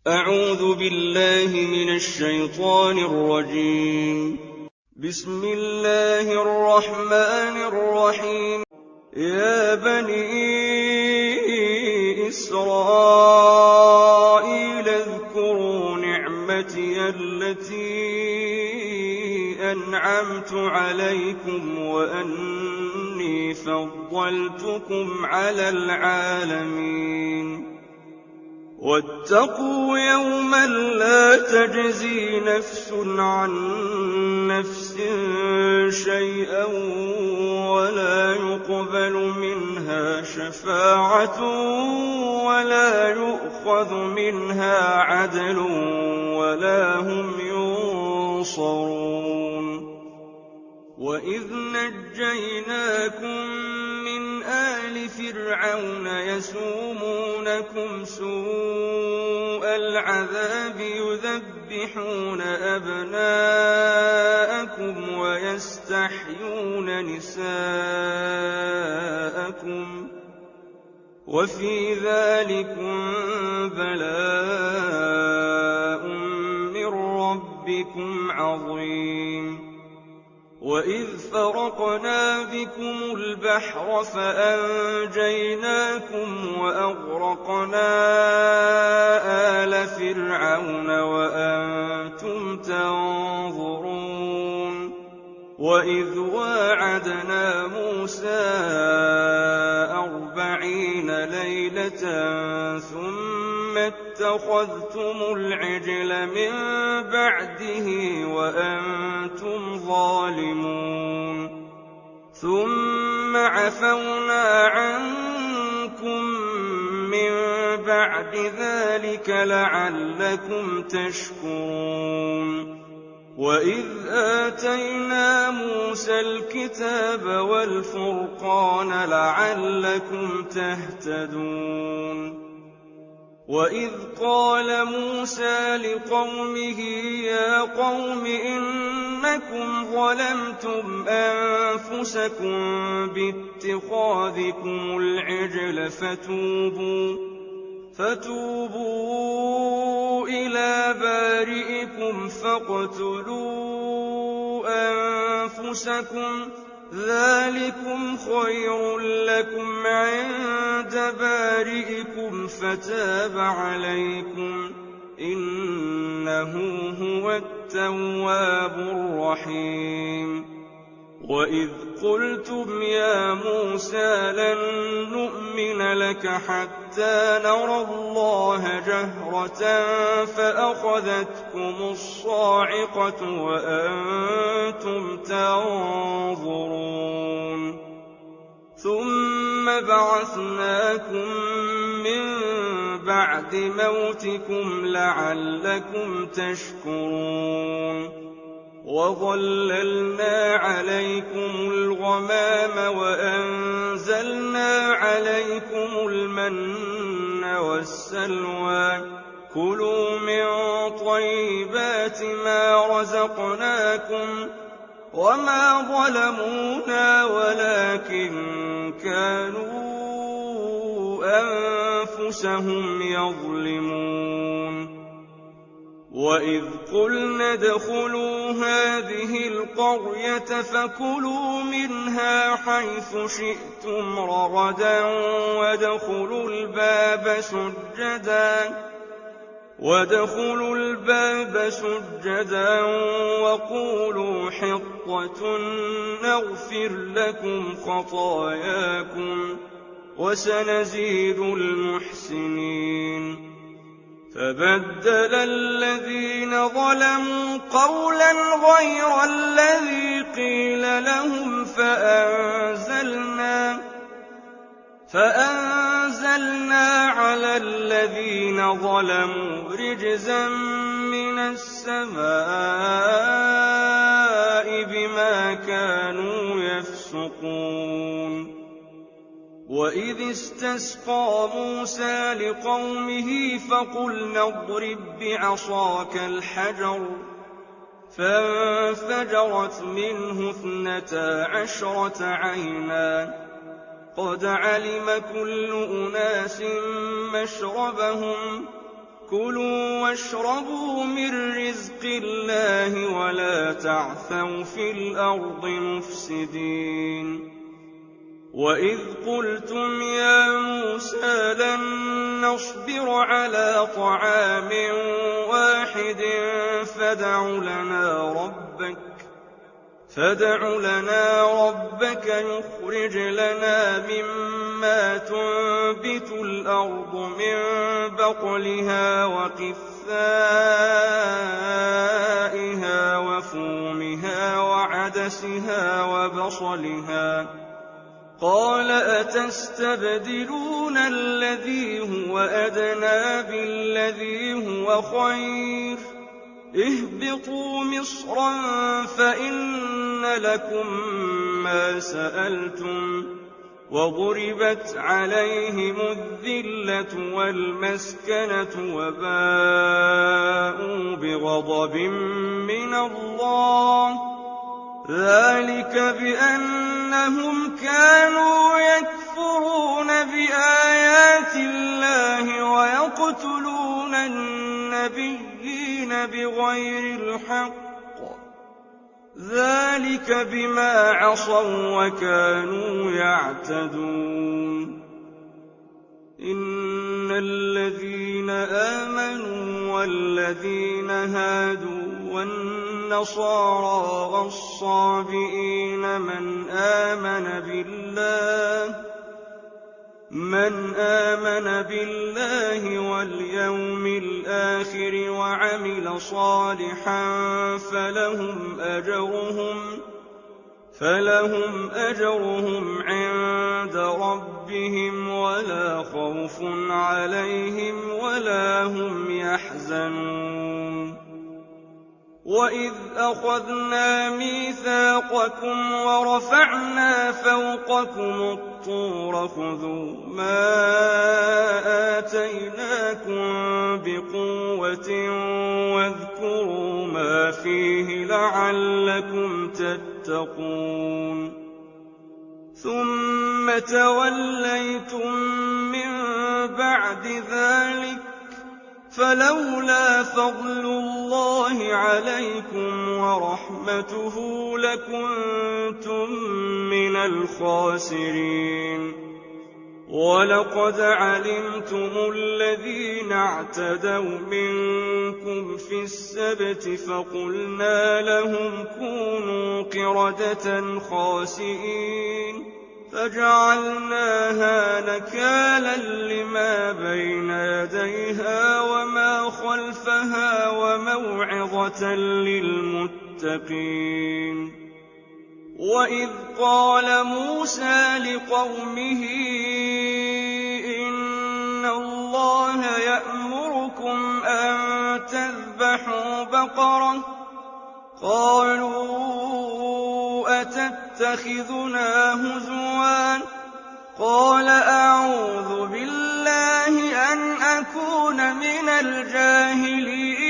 أعوذ بالله من الشيطان الرجيم. بسم الله الرحمن الرحيم. يا بني إسرائيل اذكروا نعمتي التي أنعمت عليكم وأني فضلتكم على العالمين. واتقوا يوما لا تجزي نفس عن نفس شيئا ولا يقبل منها شفاعة ولا يؤخذ منها عدل ولا هم ينصرون. وإذ نجيناكم من آل فرعون يسومونكم سوء العذاب يذبحون أبناءكم ويستحيون نساءكم وفي ذلكم بلاء من ربكم عظيم. وإذ فرقنا بكم البحر فأنجيناكم وأغرقنا آل فرعون وأنتم تنظرون. وإذ واعدنا موسى 40 ليلة ثم اتخذتم العجل من بعده وأنتم ظالمون. ثم عفونا عنكم من بعد ذلك لعلكم تشكرون. وإذ آتينا موسى الكتاب والفرقان لعلكم تهتدون. وإذ قال موسى لقومه يا قوم إنكم ظلمتم أنفسكم باتخاذكم العجل فتوبوا إلى بارئكم فاقتلوا أنفسكم ذلكم خير لكم عند بارئكم فتاب عليكم إنه هو التواب الرحيم. وإذ قلتم يا موسى لن نؤمن لك حتى نرى الله جهرة فأخذتكم الصاعقة وأنتم تنظرون. ثم بعثناكم من بعد موتكم لعلكم تشكرون. وظللنا عليكم الغمام وأنزلنا عليكم المن والسلوى كلوا من طيبات ما رزقناكم وما ظلمونا ولكن كانوا أنفسهم يظلمون. وإذ قلنا ادخلوا هذه القرية فكلوا منها حيث شئتم رغدا وادخلوا الباب سجدا وقولوا حطة نغفر لكم خطاياكم وسنزيد المحسنين. فبدل الذين ظلموا قولا غير الذي قيل لهم فأنزلنا على الذين ظلموا رجزا من السماء بما كانوا يفسقون. وإذ استسقى موسى لقومه فقلنا اضرب بعصاك الحجر فانفجرت منه 12 عينا قد علم كل أناس مشربهم كُلُوا وَاشْرَبُوا مِن رِّزْقِ اللَّهِ وَلَا تَعْثَوْا فِي الْأَرْضِ مُفْسِدِينَ وَإِذْ قُلْتُمْ يَا مُوسَىٰ لَن نَّصْبِرَ عَلَىٰ طَعَامٍ وَاحِدٍ فَادْعُ لَنَا رَبَّكَ يُخْرِجْ لَنَا مِمَّا تُنبِتُ الْأَرْضُ مِن بَقْلِهَا وَقِثَّائِهَا وَفُومِهَا وَعَدَسِهَا وَبَصَلِهَا ۖ قَالَ أَتَسْتَبْدِلُونَ الَّذِي هُوَ أَدْنَىٰ بِالَّذِي هُوَ خَيْرٌ ۚ اهْبِطُوا مِصْرًا فَإِنَّ لَكُم مَّا سَأَلْتُمْ ۗ وَضُرِبَتْ عَلَيْهِمُ الذِّلَّةُ وَالْمَسْكَنَةُ وَبَاءُوا بِغَضَبٍ مِّنَ اللَّهِ ۗ ذَٰلِكَ بِأَنَّهُمْ كَانُوا يَكْفُرُونَ بِآيَاتِ اللَّهِ وَيَقْتُلُونَ النَّبِيِّينَ بِغَيْرِ الْحَقِّ ۗ ذَٰلِكَ بِمَا عَصَوا وَّكَانُوا يَعْتَدُونَ إِنَّ الَّذِينَ آمَنُوا وَالَّذِينَ هَادُوا وَالنَّصَارَىٰ وَالصَّابِئِينَ مَنْ آمَنَ بِاللَّهِ وَالْيَوْمِ الْآخِرِ وَعَمِلَ صَالِحًا فَلَهُمْ أَجْرُهُمْ عِندَ رَبِّهِمْ وَلَا خَوْفٌ عَلَيْهِمْ وَلَا هُمْ يَحْزَنُونَ وَإِذْ أَخَذْنَا مِيثَاقَكُمْ وَرَفَعْنَا فَوْقَكُمُ الطُّورَ خُذُوا مَا آتَيْنَاكُم بِقُوَّةٍ وَاذْكُرُوا مَا فِيهِ لَعَلَّكُمْ تَتَّقُونَ ثُمَّ تَوَلَّيْتُم مِّن بَعْدِ ذَٰلِكَ فَلَوْلَا فَضْلُ اللَّهِ عَلَيْكُمْ وَرَحْمَتُهُ لَكُنتُم مِّنَ الْخَاسِرِينَ وَلَقَدْ عَلِمْتُمُ الَّذِينَ اعْتَدَوْا مِنكُمْ فِي السَّبْتِ فَقُلْنَا لَهُمْ كُونُوا قِرَدَةً خَاسِئِينَ فَجَعَلْنَاهَا نَكَالًا لِّمَا بَيْنَ يَدَيْهَا وَمَا خَلْفَهَا وَمَوْعِظَةً لِّلْمُتَّقِينَ وَإِذْ قَالَ مُوسَىٰ لِقَوْمِهِ إِنَّ اللَّهَ يَأْمُرُكُمْ أَن تَذْبَحُوا بَقَرَةً ۖ قَالُوا أَتَتَّخِذُنَا هُزُوًا ۖ قَالَ أَعُوذُ بِاللَّهِ أَنْ أَكُونَ مِنَ الْجَاهِلِينَ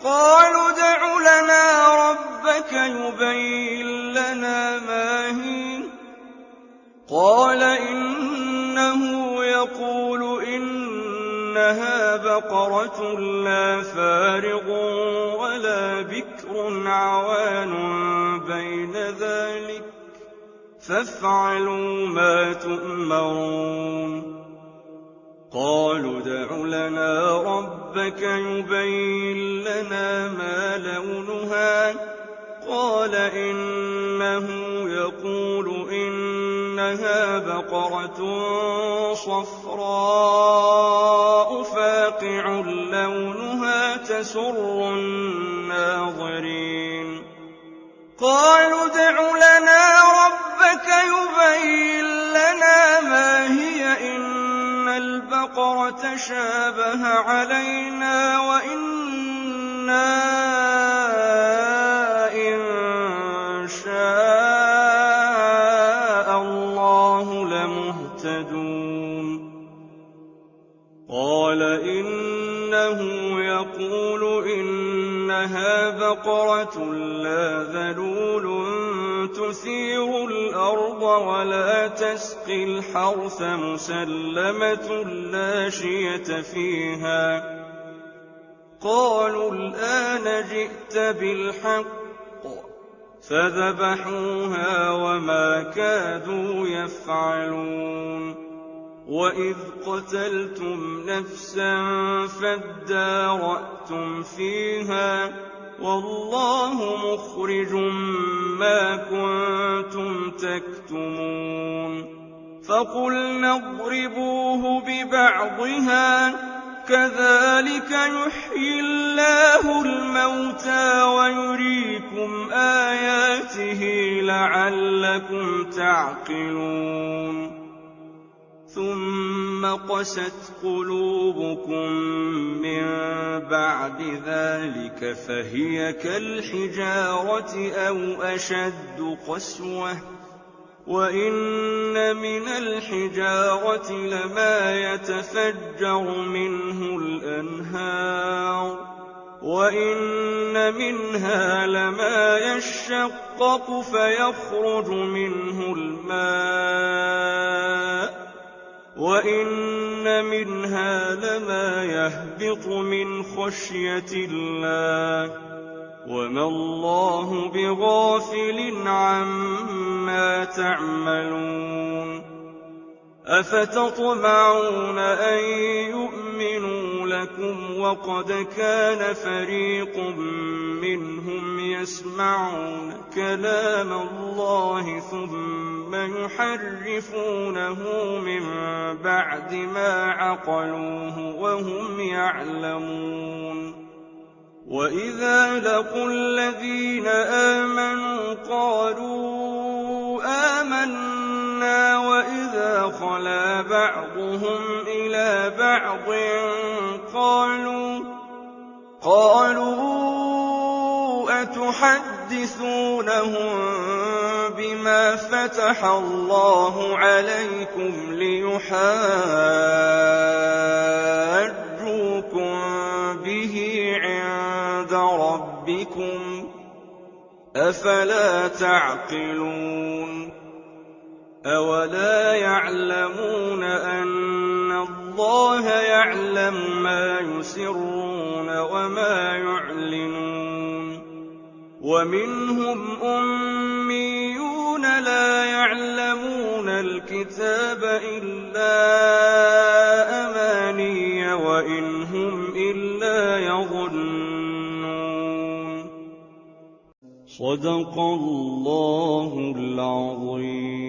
قَالُوا ادْعُ لَنَا رَبَّكَ يُبَيِّن لَّنَا مَا هِيَ قَالَ إِنَّهُ يَقُولُ إِنَّهَا بَقَرَةٌ لَّا فَارِضٌ وَلَا بِكْرٌ عَوَانٌ بَيْنَ ذَٰلِكَ فَافْعَلُوا مَا تُؤْمَرُونَ قَالُوا ادْعُ لَنَا رَبَّكَ يُبَيِّن لَّنَا مَا لَوْنُهَا قَالَ إِنَّهُ يَقُولُ إِنَّهَا بَقَرَةٌ صَفْرَاءُ فَاقِعٌ لَّوْنُهَا تَسُرُّ النَّاظِرِينَ قَالُوا ادْعُ لَنَا رَبَّكَ يُبَيِّن لَّنَا مَا هِيَ إِنَّ الْبَقَرَةَ شَابَهَ عَلَيْنَا وَإِنَّا إِن شَاءَ اللَّهُ لَمُهْتَدُونَ قَالَ إِنَّ إنه يقول إنها بقرة لا ذلول تثير الأرض ولا تسقي الحرث مسلمة لا شية فيها. قالوا الآن جئت بالحق فذبحوها وما كادوا يفعلون. وإذ قتلتم نفسا فادارأتم فيها والله مخرج ما كنتم تكتمون. فقلنا اضربوه ببعضها كذلك يحيي الله الموتى ويريكم آياته لعلكم تعقلون. ثم قست قلوبكم من بعد ذلك فهي كالحجارة أو أشد قسوة. وإن من الحجارة لما يتفجر منه الأنهار وإن منها لما يشقق فيخرج منه الماء وإن منها لما يهبط من خشية الله وما الله بغافل عما تعملون. أفتطمعون أن يؤمنوا لكم وقد كان فريق منهم يسمعون كلام الله ثم يحرفونه من بعد ما عقلوه وهم يعلمون. وإذا لقوا الذين آمنوا قالوا آمنا وإذا خلا بعضهم إلى بعض قالوا أتحدثونهم بما فتح الله عليكم ليحاجوكم به عند ربكم أفلا تعقلون. أولا يعلمون أن الله يعلم ما يسرون وما يعلنون. ومنهم أميون لا يعلمون الكتاب إلا أماني وإن هم إلا يظنون. صدق الله العظيم.